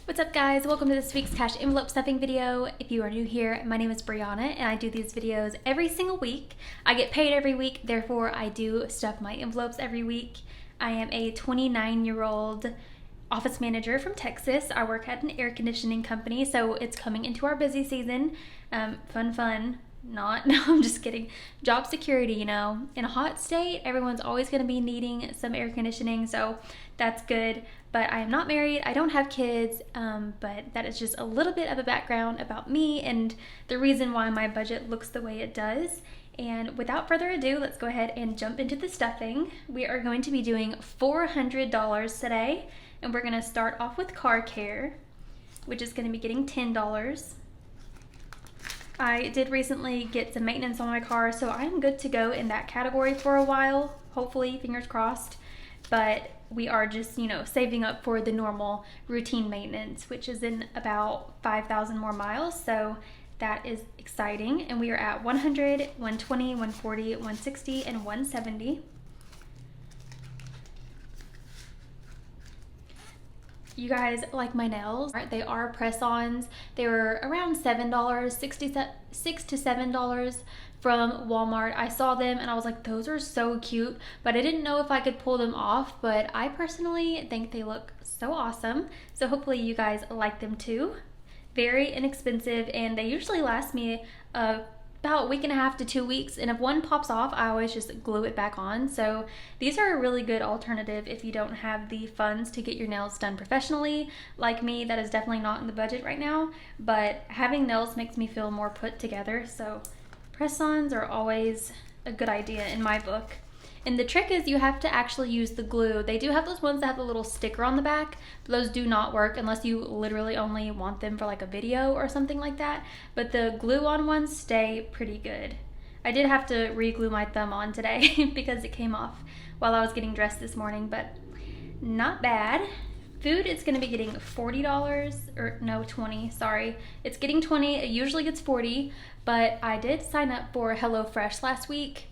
What's up guys, welcome to this week's cash envelope stuffing video. If you are new here, my name is Brianna and I do these videos every single week. I get paid every week, therefore I do stuff my envelopes every week. I am a 29-year-old office manager from Texas. I work at an air conditioning company, so it's coming into our busy season. Fun. Not, no, I'm just kidding. Job security, you know, in a hot state, everyone's always going to be needing some air conditioning, so that's good. But I am not married, I don't have kids, but that is just a little bit of a background about me and the reason why my budget looks the way it does. And without further ado, let's go ahead and jump into the stuffing. We are going to be doing $400 today, and we're going to start off with car care, which is going to be getting $10. I did recently get some maintenance on my car, so I'm good to go in that category for a while, hopefully, fingers crossed. But we are just, you know, saving up for the normal routine maintenance, which is in about 5,000 more miles, so that is exciting. And we are at 100, 120, 140, 160, and 170. You guys like my nails? They are press-ons. They were around $7, $6 to $7 from Walmart. I saw them and I was like, those are so cute, but I didn't know if I could pull them off, but I personally think they look so awesome. So hopefully you guys like them too. Very inexpensive, and they usually last me about a week and a half to 2 weeks, and if one pops off, I always just glue it back on. So these are a really good alternative if you don't have the funds to get your nails done professionally. Like me, that is definitely not in the budget right now, but having nails makes me feel more put together, so press-ons are always a good idea in my book. And the trick is you have to actually use the glue. They do have those ones that have the little sticker on the back, but those do not work unless you literally only want them for like a video or something like that. But the glue-on ones stay pretty good. I did have to re-glue my thumb on today because it came off while I was getting dressed this morning, but not bad. Food is going to be getting $40, or no, 20, sorry. It's getting 20, it usually gets 40, but I did sign up for HelloFresh last week.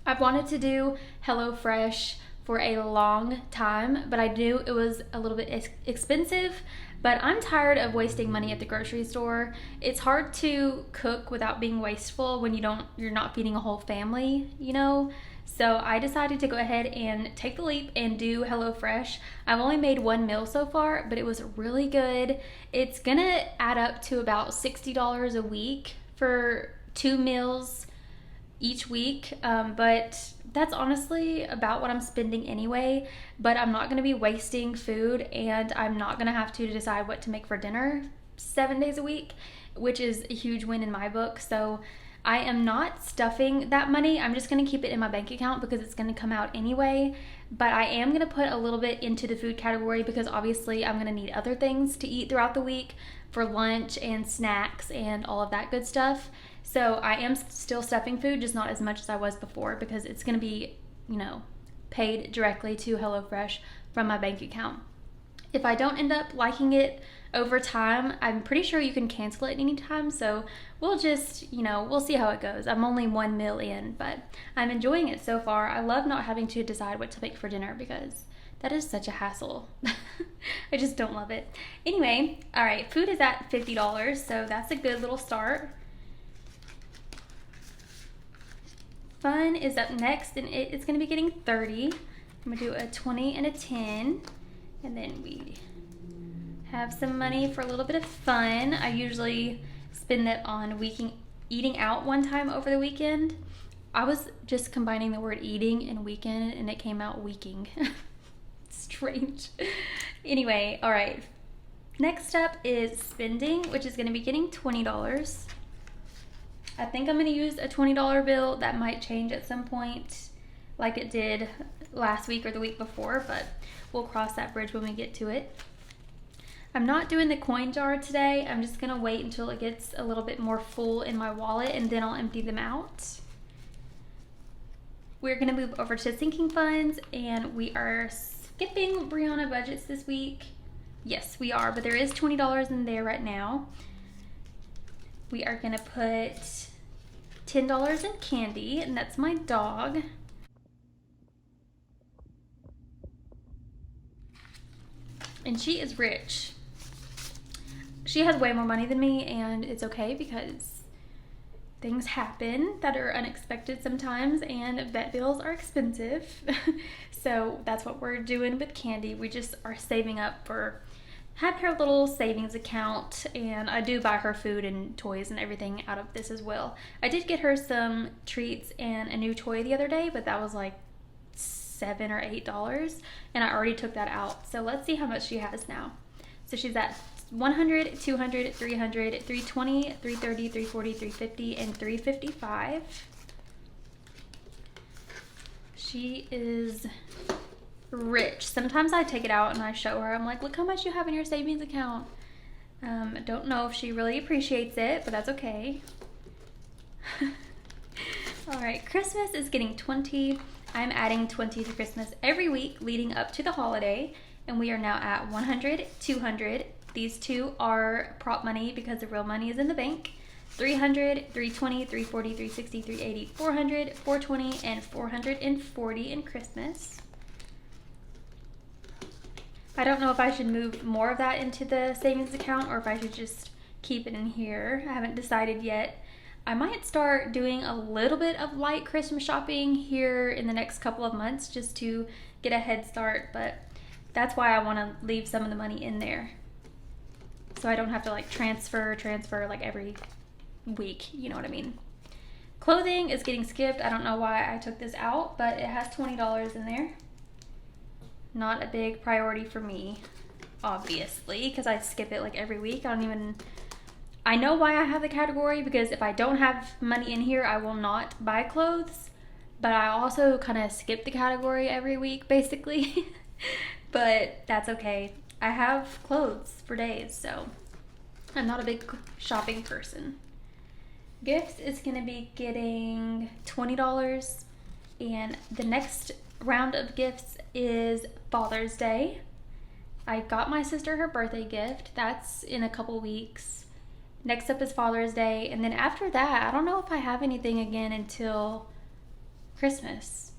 I've wanted to do HelloFresh for a long time, but I knew it was a little bit expensive, but I'm tired of wasting money at the grocery store. It's hard to cook without being wasteful when you're not feeding a whole family, you know? So I decided to go ahead and take the leap and do HelloFresh. I've only made one meal so far, but it was really good. It's gonna add up to about $60 a week for 2 meals each week, but that's honestly about what I'm spending anyway. But I'm not gonna be wasting food, and I'm not gonna have to decide what to make for dinner 7 days a week, which is a huge win in my book. So I am not stuffing that money. I'm just gonna keep it in my bank account because it's gonna come out anyway. But I am gonna put a little bit into the food category because obviously I'm gonna need other things to eat throughout the week for lunch and snacks and all of that good stuff. So I am still stuffing food, just not as much as I was before because it's gonna be, you know, paid directly to HelloFresh from my bank account. If I don't end up liking it over time, I'm pretty sure you can cancel it anytime, so we'll just, you know, we'll see how it goes. I'm only 1 meal in, but I'm enjoying it so far. I love not having to decide what to make for dinner because that is such a hassle. I just don't love it. Anyway, all right, food is at $50, so that's a good little start. Fun is up next, and it's gonna be getting 30. I'm gonna do a 20 and a 10, and then we have some money for a little bit of fun. I usually spend that on eating out one time over the weekend. I was just combining the word eating and weekend, and it came out weeking. Strange. Anyway, all right. Next up is spending, which is gonna be getting $20. I think I'm gonna use a $20 bill. That might change at some point like it did last week or the week before, but we'll cross that bridge when we get to it. I'm not doing the coin jar today. I'm just gonna wait until it gets a little bit more full in my wallet and then I'll empty them out. We're gonna move over to sinking funds, and we are skipping Brianna budgets this week. Yes, we are, but there is $20 in there right now. We are gonna put $10 in candy, and that's my dog. And she is rich. She has way more money than me, and it's okay because things happen that are unexpected sometimes, and vet bills are expensive. So that's what we're doing with Candy. We just are saving up for, have her little savings account, and I do buy her food and toys and everything out of this as well. I did get her some treats and a new toy the other day, but that was like $7 or $8, and I already took that out. So let's see how much she has now. So she's at 100, 200, 300, 320, 330, 340, 350, and 355. She is rich. Sometimes I take it out and I show her. I'm like, look how much you have in your savings account. Don't know if she really appreciates it, but that's okay. All right, Christmas is getting 20. I'm adding 20 to Christmas every week leading up to the holiday, and we are now at 100, 200. These two are prop money because the real money is in the bank. 300, 320, 340, 360, 380, 400, 420, and 440 in Christmas. I don't know if I should move more of that into the savings account or if I should just keep it in here. I haven't decided yet. I might start doing a little bit of light Christmas shopping here in the next couple of months just to get a head start, but that's why I want to leave some of the money in there, so I don't have to like transfer like every week, you know what I mean. Clothing is getting skipped. I don't know why I took this out, but it has $20 in there. Not a big priority for me, obviously, because I skip it like every week. I know why I have the category, because if I don't have money in here, I will not buy clothes, but I also kind of skip the category every week, basically. But that's okay. I have clothes for days, so I'm not a big shopping person. Gifts is going to be getting $20, and the next round of gifts is Father's Day. I got my sister her birthday gift. That's in a couple weeks. Next up is Father's Day, and then after that, I don't know if I have anything again until Christmas.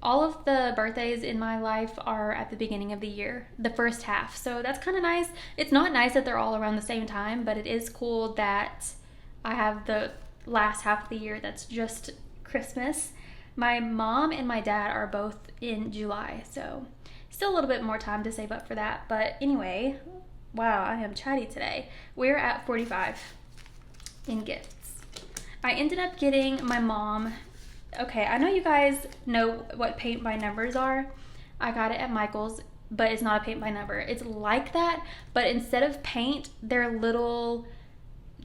All of the birthdays in my life are at the beginning of the year, the first half, so that's kind of nice. It's not nice that they're all around the same time, but it is cool that I have the last half of the year that's just Christmas. My mom and my dad are both in July, so still a little bit more time to save up for that. But anyway, wow, I am chatty today. We're at 45 in gifts. I ended up getting my mom, okay, I know you guys know what paint by numbers are. I got it at Michael's, but it's not a paint by number. It's like that, but instead of paint, they're little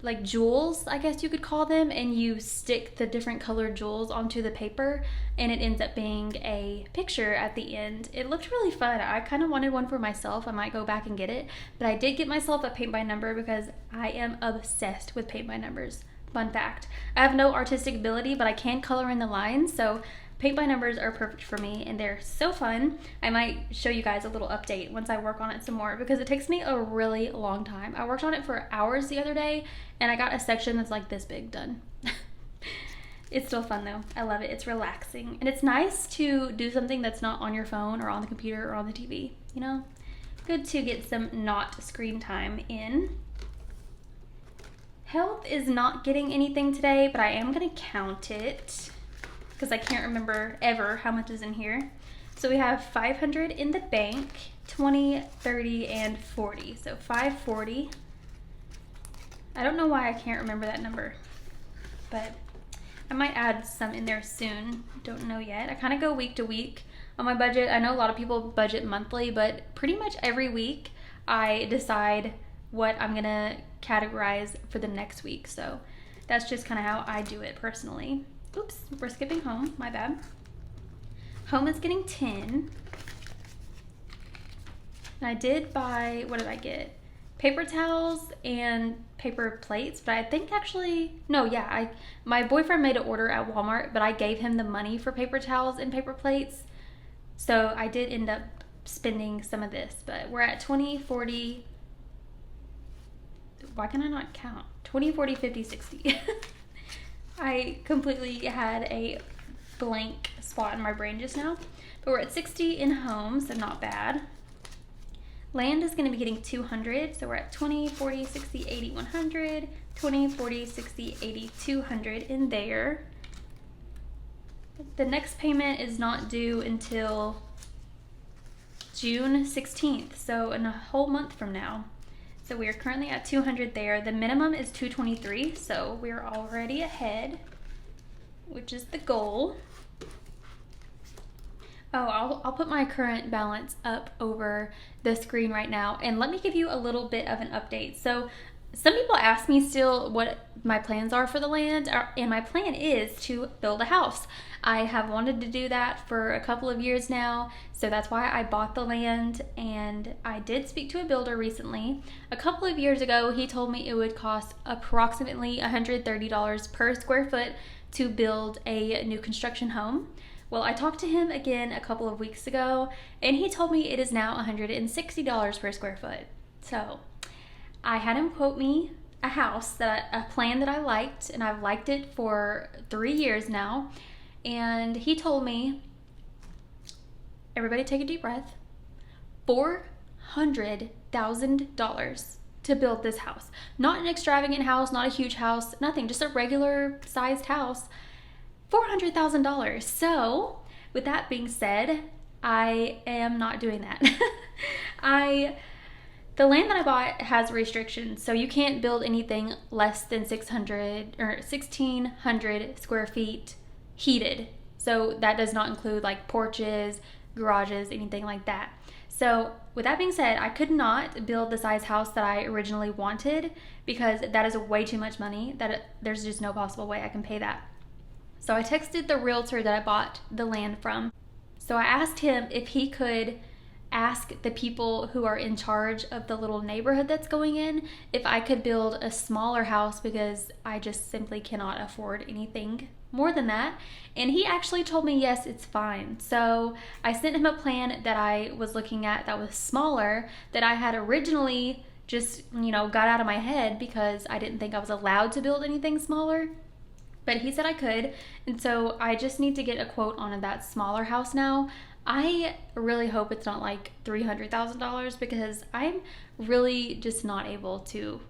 like jewels, I guess you could call them, and you stick the different colored jewels onto the paper, and it ends up being a picture at the end. It looked really fun. I kind of wanted one for myself. I might go back and get it, but I did get myself a paint by number because I am obsessed with paint by numbers. Fun fact. I have no artistic ability, but I can color in the lines, so paint by numbers are perfect for me, and they're so fun. I might show you guys a little update once I work on it some more, because it takes me a really long time. I worked on it for hours the other day, and I got a section that's like this big done. It's still fun though. I love it. It's relaxing, and it's nice to do something that's not on your phone or on the computer or on the TV, you know? Good to get some not screen time in. Health is not getting anything today, but I am gonna count it, because I can't remember ever how much is in here. So we have 500 in the bank, 20, 30, and 40. So 540. I don't know why I can't remember that number, but I might add some in there soon. Don't know yet. I kind of go week to week on my budget. I know a lot of people budget monthly, but pretty much every week I decide what I'm gonna categorize for the next week. So that's just kind of how I do it personally. Oops, we're skipping home, my bad. Home is getting 10. And I did buy, what did I get? Paper towels and paper plates, but I think actually, no, yeah, my boyfriend made an order at Walmart, but I gave him the money for paper towels and paper plates. So I did end up spending some of this, but we're at 20, 40, why can I not count? 20, 40, 50, 60. I completely had a blank spot in my brain just now, but we're at 60 in home, so not bad. Land is going to be getting 200, so we're at 20, 40, 60, 80, 100, 20, 40, 60, 80, 200 in there. The next payment is not due until June 16th, so in a whole month from now. So we are currently at 200 there. The minimum is 223, so we're already ahead, which is the goal. Oh, I'll put my current balance up over the screen right now, and let me give you a little bit of an update. So some people ask me still what my plans are for the land, and my plan is to build a house. I have wanted to do that for a couple of years now, so that's why I bought the land, and I did speak to a builder recently. A couple of years ago, he told me it would cost approximately $130 per square foot to build a new construction home. Well, I talked to him again a couple of weeks ago, and he told me it is now $160 per square foot. So I had him quote me a plan that I liked, and I've liked it for 3 years now. And he told me, everybody take a deep breath, $400,000 to build this house. Not an extravagant house, not a huge house, nothing, just a regular sized house. $400,000. So with that being said, I am not doing that. The land that I bought has restrictions, so you can't build anything less than 1,600 square feet heated. So that does not include like porches, garages, anything like that. So with that being said, I could not build the size house that I originally wanted because that is way too much money. There's just no possible way I can pay that. So I texted the realtor that I bought the land from. So I asked him if he could ask the people who are in charge of the little neighborhood that's going in if I could build a smaller house because I just simply cannot afford anything more than that. And he actually told me, yes, it's fine. So I sent him a plan that I was looking at that was smaller that I had originally just, got out of my head because I didn't think I was allowed to build anything smaller. But he said I could, and so I just need to get a quote on that smaller house now. I really hope it's not like $300,000 because I'm really just not able to,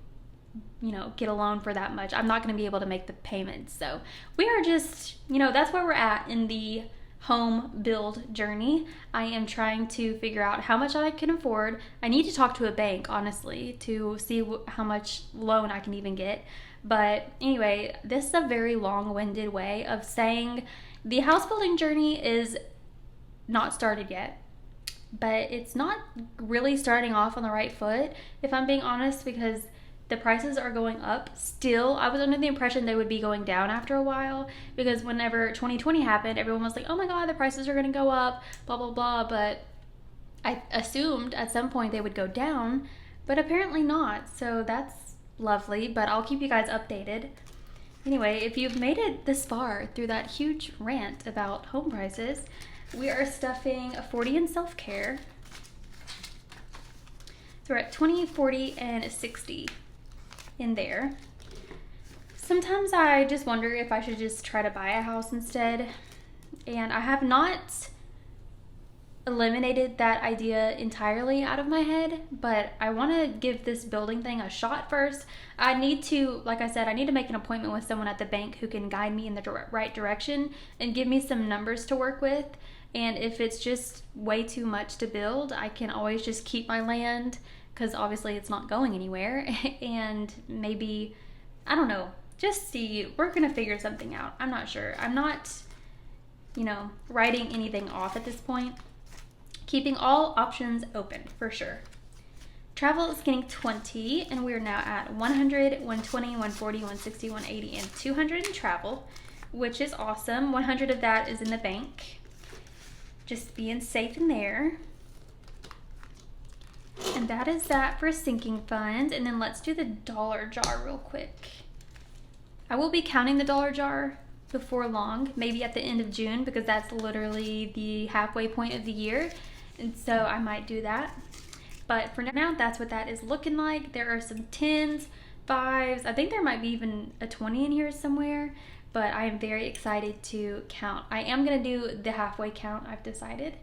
get a loan for that much. I'm not going to be able to make the payments. So we are just, that's where we're at in the home build journey. I am trying to figure out how much I can afford. I need to talk to a bank, honestly, to see how much loan I can even get. But anyway, this is a very long-winded way of saying the house building journey is not started yet, but it's not really starting off on the right foot, if I'm being honest, because the prices are going up still. I was under the impression they would be going down after a while because whenever 2020 happened, everyone was like, oh my God, the prices are going to go up, blah, blah, blah. But I assumed at some point they would go down, but apparently not. So that's lovely, but I'll keep you guys updated. Anyway, if you've made it this far through that huge rant about home prices, we are stuffing 40 in self-care. So we're at 20, 40, and 60 in there. Sometimes I just wonder if I should just try to buy a house instead. And I have not eliminated that idea entirely out of my head, but I want to give this building thing a shot first. I need to, like I said, I need to make an appointment with someone at the bank who can guide me in the right direction and give me some numbers to work with. And if it's just way too much to build, I can always just keep my land because obviously it's not going anywhere. And maybe, I don't know, just see, we're going to figure something out. I'm not sure. I'm not, writing anything off at this point. Keeping all options open for sure. Travel is getting 20, and we're now at 100, 120, 140, 160, 180, and 200 in travel, which is awesome. 100 of that is in the bank. Just being safe in there. And that is that for sinking funds. And then let's do the dollar jar real quick. I will be counting the dollar jar before long, maybe at the end of June, because that's literally the halfway point of the year. And so I might do that. But for now, that's what that is looking like. There are some 10s, 5s. I think there might be even a 20 in here somewhere. But I am very excited to count. I am going to do the halfway count, I've decided.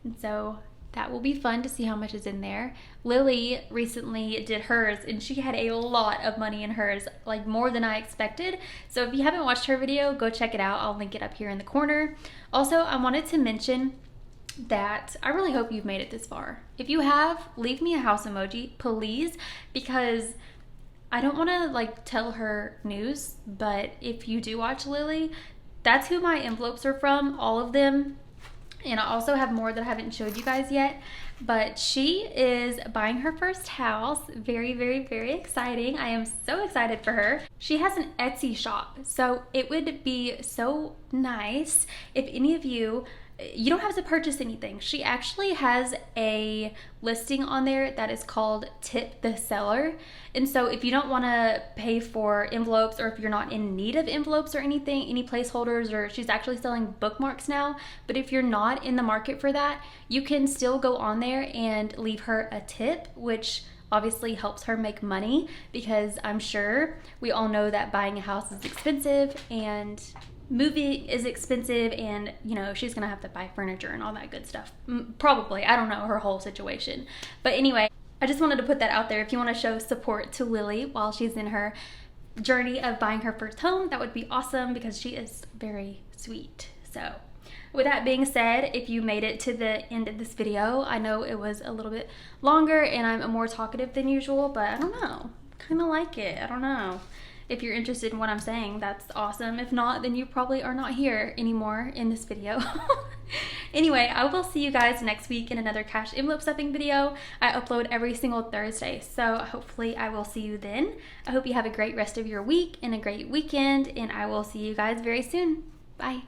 And so that will be fun to see how much is in there. Lily recently did hers and she had a lot of money in hers, like more than I expected. So if you haven't watched her video, go check it out. I'll link it up here in the corner. Also, I wanted to mention that I really hope you've made it this far. If you have, leave me a house emoji, please, because I don't want to like tell her news, but if you do watch Lily, that's who my envelopes are from, all of them. And I also have more that I haven't showed you guys yet, but she is buying her first house. Very, very, very exciting. I am so excited for her. She has an Etsy shop, so it would be so nice if any of you don't have to purchase anything. She actually has a listing on there that is called Tip the Seller. And so if you don't want to pay for envelopes, or if you're not in need of envelopes or anything, any placeholders, or she's actually selling bookmarks now, but if you're not in the market for that, you can still go on there and leave her a tip, which obviously helps her make money, because I'm sure we all know that buying a house is expensive and moving is expensive, and you know, she's gonna have to buy furniture and all that good stuff. Probably, I don't know her whole situation, but anyway, I just wanted to put that out there. If you want to show support to Lily while she's in her journey of buying her first home, that would be awesome, because she is very sweet. So with that being said, if you made it to the end of this video, I know it was a little bit longer and I'm more talkative than usual, but I don't know, kind of like it. I don't know. If you're interested in what I'm saying, that's awesome. If not, then you probably are not here anymore in this video. Anyway, I will see you guys next week in another cash envelope stuffing video. I upload every single Thursday, so hopefully I will see you then. I hope you have a great rest of your week and a great weekend, and I will see you guys very soon. Bye.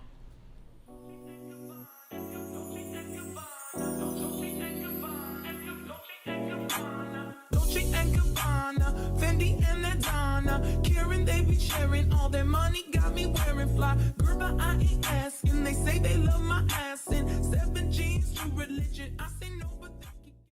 Karen, they be sharing all their money, got me wearing fly. Girl, but I ain't asking. They say they love my ass.